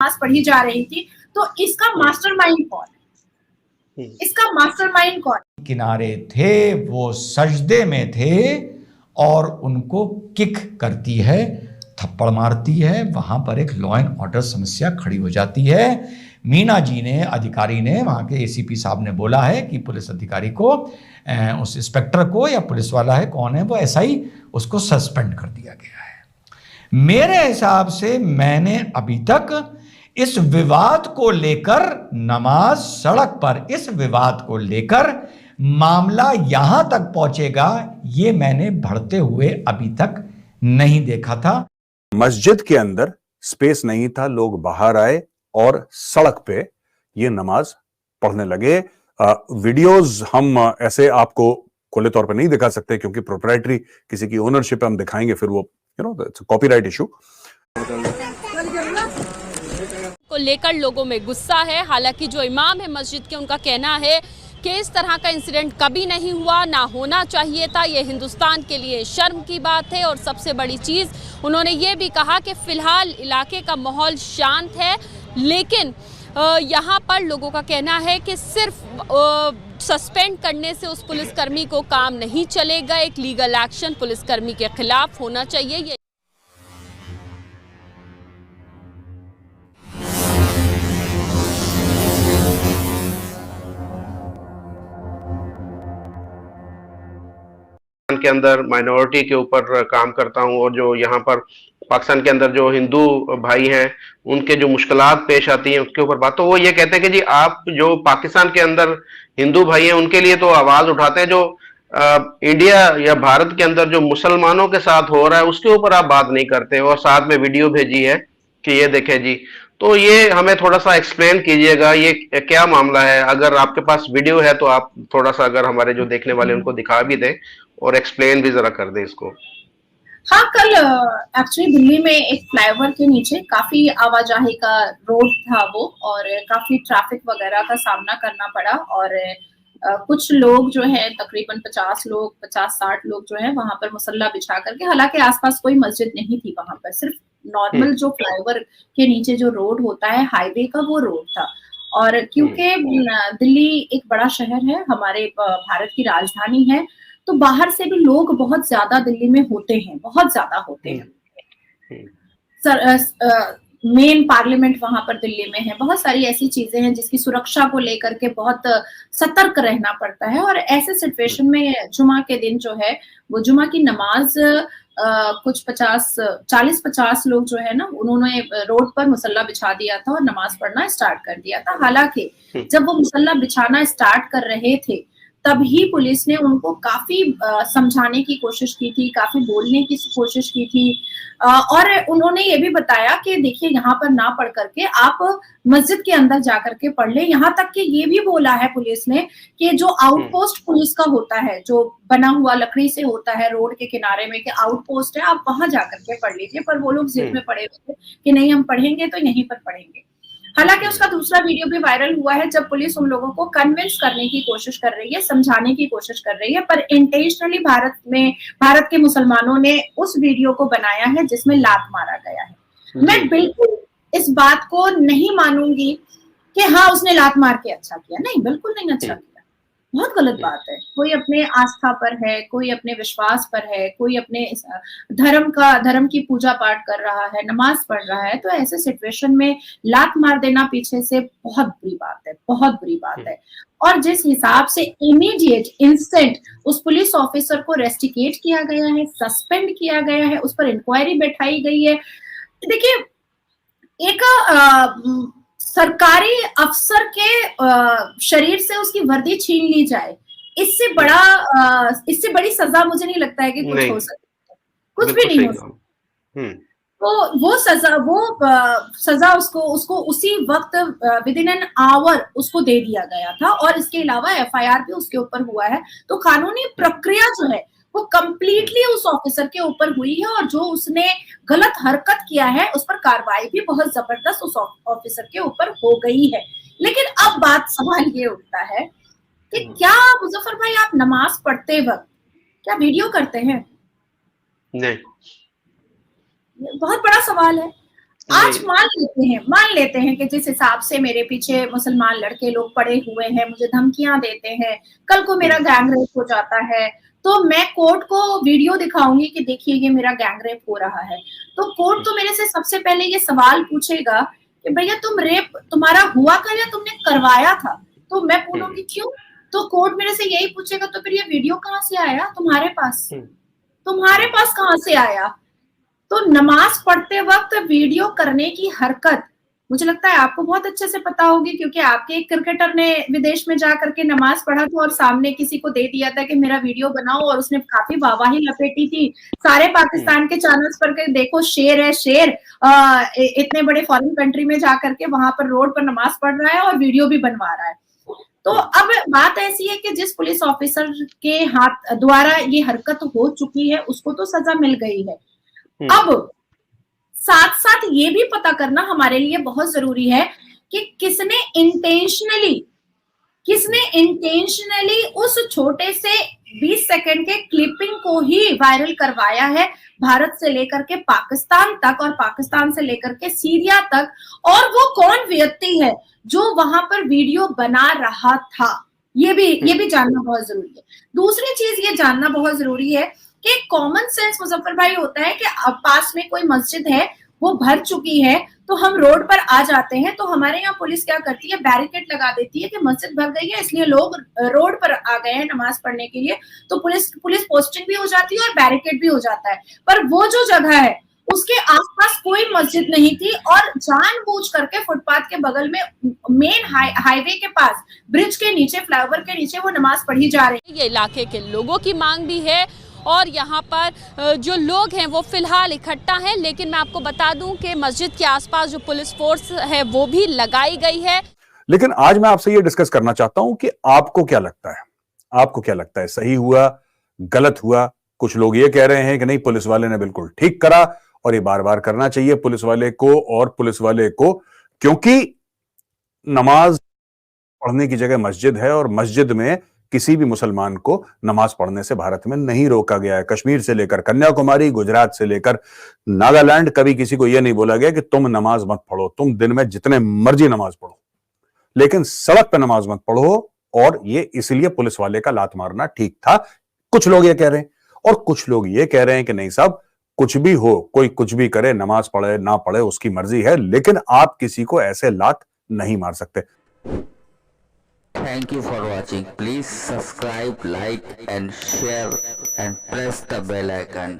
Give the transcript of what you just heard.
नमाज पढ़ी जा रही थी, तो इसका मास्टरमाइंड कौन है? इसका मास्टरमाइंड कौन? किनारे थे, वो सजदे में थे और उनको किक करती है, थप्पड़ मारती है। वहां पर एक लॉ एंड ऑर्डर समस्या खड़ी हो जाती है। मीना जी ने, अधिकारी ने, वहां के एसीपी साहब ने बोला है कि पुलिस अधिकारी को, उस इंस्पेक्टर को, या पुलिस वाला है कौन है वो, एसआई, उसको सस्पेंड कर दिया गया है। मेरे हिसाब से मैंने अभी तक इस विवाद को लेकर, नमाज सड़क पर, इस विवाद को लेकर मामला यहां तक पहुंचेगा, ये मैंने बढ़ते हुए अभी तक नहीं देखा था। मस्जिद के अंदर स्पेस नहीं था, लोग बाहर आए और सड़क पे ये नमाज पढ़ने लगे। वीडियोस हम ऐसे आपको खुले तौर पर नहीं दिखा सकते क्योंकि प्रोप्राइटरी किसी की ओनरशिप हम दिखाएंगे फिर वो कॉपीराइट इशू को लेकर लोगों में गुस्सा है। हालांकि जो इमाम है मस्जिद के, उनका कहना है कि इस तरह का इंसिडेंट कभी नहीं हुआ, ना होना चाहिए था। ये हिंदुस्तान के लिए शर्म की बात है। और सबसे बड़ी चीज़ उन्होंने ये भी कहा कि फ़िलहाल इलाके का माहौल शांत है, लेकिन यहाँ पर लोगों का कहना है कि सिर्फ सस्पेंड करने से उस पुलिसकर्मी को काम नहीं चलेगा, एक लीगल एक्शन पुलिसकर्मी के खिलाफ होना चाहिए। के अंदर माइनॉरिटी के ऊपर काम करता हूं और जो यहाँ पर पाकिस्तान के अंदर जो हिंदू भाई हैं उनके जो मुश्किलात पेश आती हैं उसके ऊपर बात, तो वो ये कहते हैं कि जी आप जो पाकिस्तान के अंदर हिंदू भाई हैं उनके लिए तो आवाज उठाते हैं, जो इंडिया या भारत के अंदर जो मुसलमानों के साथ हो रहा है उसके ऊपर आप बात नहीं करते। और साथ में वीडियो भेजी है कि ये देखे जी, तो ये हमें थोड़ा सा एक्सप्लेन कीजिएगा, ये क्या मामला है। अगर आपके पास वीडियो है तो आप थोड़ा सा, अगर हमारे जो देखने वाले उनको दिखा भी दें और एक्सप्लेन भी जरा कर दे इसको। हाँ, कल एक्चुअली दिल्ली में एक फ्लाईओवर के नीचे काफी आवाजाही का रोड था वो, और काफी ट्रैफिक वगैरह का सामना करना पड़ा। और कुछ लोग जो है, तकरीबन 50-60 लोग जो है वहां पर मुसल्ला बिछा करके, हालांकि आसपास कोई मस्जिद नहीं थी वहां पर, सिर्फ नॉर्मल जो फ्लाईओवर के नीचे जो रोड होता है हाईवे का, वो रोड था। और क्योंकि दिल्ली एक बड़ा शहर है, हमारे भारत की राजधानी है, तो बाहर से भी लोग बहुत ज्यादा दिल्ली में होते हैं, बहुत ज्यादा होते हैं। मेन पार्लियामेंट वहां पर दिल्ली में है, बहुत सारी ऐसी चीजें हैं जिसकी सुरक्षा को लेकर के बहुत सतर्क रहना पड़ता है। और ऐसे सिचुएशन में जुमा के दिन जो है वो जुमा की नमाज कुछ 40-50 लोग जो है ना, उन्होंने रोड पर मुसल्ला बिछा दिया था और नमाज पढ़ना स्टार्ट कर दिया था। हालांकि जब वो मुसल्ला बिछाना स्टार्ट कर रहे थे तभी पुलिस ने उनको काफी समझाने की कोशिश की थी, काफी बोलने की कोशिश की थी। और उन्होंने ये भी बताया कि देखिए यहाँ पर ना पढ़ करके आप मस्जिद के अंदर जाकर के पढ़ ले। यहाँ तक कि ये भी बोला है पुलिस ने कि जो आउटपोस्ट पुलिस का होता है, जो बना हुआ लकड़ी से होता है रोड के किनारे में, कि आउटपोस्ट है, आप वहां जाकर के पढ़ लीजिए। पर वो लोग जिद में पड़े हुए थे कि नहीं, हम पढ़ेंगे तो यहीं पर पढ़ेंगे। हालांकि उसका दूसरा वीडियो भी वायरल हुआ है जब पुलिस उन लोगों को कन्विंस करने की कोशिश कर रही है, समझाने की कोशिश कर रही है, पर इंटेंशनली भारत के मुसलमानों ने उस वीडियो को बनाया है जिसमें लात मारा गया है। मैं बिल्कुल इस बात को नहीं मानूंगी कि हाँ उसने लात मार के अच्छा किया, नहीं, बिल्कुल नहीं अच्छा किया, बहुत गलत बात है। कोई अपने आस्था पर है, कोई अपने विश्वास पर है, कोई अपने धर्म की पूजा पाठ कर रहा है, नमाज पढ़ रहा है, तो ऐसे सिचुएशन में लात मार देना पीछे से बहुत बुरी बात है, बहुत बुरी बात है। और जिस हिसाब से इमीडिएट इंस्टेंट उस पुलिस ऑफिसर को रेस्टिकेट किया गया है, सस्पेंड किया गया है, उस पर इंक्वायरी बैठाई गई है। देखिए, एक सरकारी अफसर के शरीर से उसकी वर्दी छीन ली जाए, इससे बड़ी सजा मुझे नहीं लगता है कि कुछ हो सकती है, कुछ भी नहीं हो सकता। तो वो सजा उसको उसी वक्त विद इन एन आवर उसको दे दिया गया था। और इसके अलावा एफआईआर भी उसके ऊपर हुआ है। तो कानूनी प्रक्रिया जो है वो कंप्लीटली उस ऑफिसर के ऊपर हुई है, और जो उसने गलत हरकत किया है उस पर कार्रवाई भी बहुत जबरदस्त उस ऑफिसर के ऊपर हो गई है। लेकिन अब सवाल ये उठता है कि क्या मुजफ्फर भाई आप नमाज पढ़ते वक्त क्या वीडियो करते हैं? नहीं, बहुत बड़ा सवाल है। आज मान लेते हैं कि जिस हिसाब से मेरे पीछे मुसलमान लड़के लोग पड़े हुए हैं, मुझे धमकियां देते हैं, कल को मेरा गैंग रेप हो जाता है, तो मैं कोर्ट को वीडियो दिखाऊंगी कि देखिए ये मेरा गैंग रेप हो रहा है। तो कोर्ट तो मेरे से सबसे पहले ये सवाल पूछेगा कि भैया तुम्हारा हुआ था या तुमने करवाया था? तो मैं बोलूंगी क्यों? तो कोर्ट मेरे से यही पूछेगा तो फिर ये वीडियो कहाँ से आया तुम्हारे पास? तुम्हारे पास कहाँ से आया? तो नमाज पढ़ते वक्त वीडियो करने की हरकत मुझे लगता है आपको बहुत अच्छे से पता होगी, क्योंकि आपके एक क्रिकेटर ने विदेश में जाकर के नमाज पढ़ा था और सामने किसी को दे दिया था कि मेरा वीडियो बनाओ, और उसने काफी वाहवाही लपेटी थी सारे पाकिस्तान के चैनल्स पर के, देखो शेर है शेर, इतने बड़े फॉरेन कंट्री में जाकर के वहां पर रोड पर नमाज पढ़ रहा है और वीडियो भी बनवा रहा है। तो अब बात ऐसी है कि जिस पुलिस ऑफिसर के हाथ द्वारा ये हरकत हो चुकी है उसको तो सजा मिल गई है। अब साथ साथ ये भी पता करना हमारे लिए बहुत जरूरी है कि किसने इंटेंशनली उस छोटे से 20 सेकंड के क्लिपिंग को ही वायरल करवाया है, भारत से लेकर के पाकिस्तान तक और पाकिस्तान से लेकर के सीरिया तक, और वो कौन व्यक्ति है जो वहां पर वीडियो बना रहा था, ये भी जानना बहुत जरूरी है। दूसरी चीज ये जानना बहुत जरूरी है कि कॉमन सेंस मुजफ्फर भाई होता है कि अब पास में कोई मस्जिद है वो भर चुकी है तो हम रोड पर आ जाते हैं, तो हमारे यहाँ पुलिस क्या करती है, बैरिकेड लगा देती है कि मस्जिद भर गई है इसलिए लोग रोड पर आ गए हैं नमाज पढ़ने के लिए, तो पुलिस पोस्टिंग भी हो जाती है और बैरिकेड भी हो जाता है। पर वो जो जगह है उसके आसपास कोई मस्जिद नहीं थी और जानबूझ करके फुटपाथ के बगल में मेन हाईवे के पास ब्रिज के नीचे, फ्लाईओवर के नीचे वो नमाज पढ़ी जा रही है। ये इलाके के लोगों की मांग भी है और यहाँ पर जो लोग हैं वो फिलहाल इकट्ठा हैं, लेकिन मैं आपको बता दूं कि मस्जिद के आसपास जो पुलिस फोर्स है वो भी लगाई गई है। लेकिन आज मैं आपसे ये डिस्कस करना चाहता हूं कि आपको क्या लगता है, आपको क्या लगता है, सही हुआ, गलत हुआ? कुछ लोग ये कह रहे हैं कि नहीं, पुलिस वाले ने बिल्कुल ठीक करा और ये बार बार करना चाहिए पुलिस वाले को, क्योंकि नमाज पढ़ने की जगह मस्जिद है और मस्जिद में किसी भी मुसलमान को नमाज पढ़ने से भारत में नहीं रोका गया है। कश्मीर से लेकर कन्याकुमारी, गुजरात से लेकर नागालैंड, कभी किसी को यह नहीं बोला गया कि तुम नमाज मत पढ़ो, तुम दिन में जितने मर्जी नमाज पढ़ो, लेकिन सड़क पे नमाज मत पढ़ो। और ये इसलिए पुलिस वाले का लात मारना ठीक था, कुछ लोग ये कह रहे हैं। और कुछ लोग ये कह रहे हैं कि नहीं साहब, कुछ भी हो, कोई कुछ भी करे, नमाज पढ़े ना पढ़े उसकी मर्जी है, लेकिन आप किसी को ऐसे लात नहीं मार सकते। Thank you for watching. Please subscribe, like and share and press the bell icon.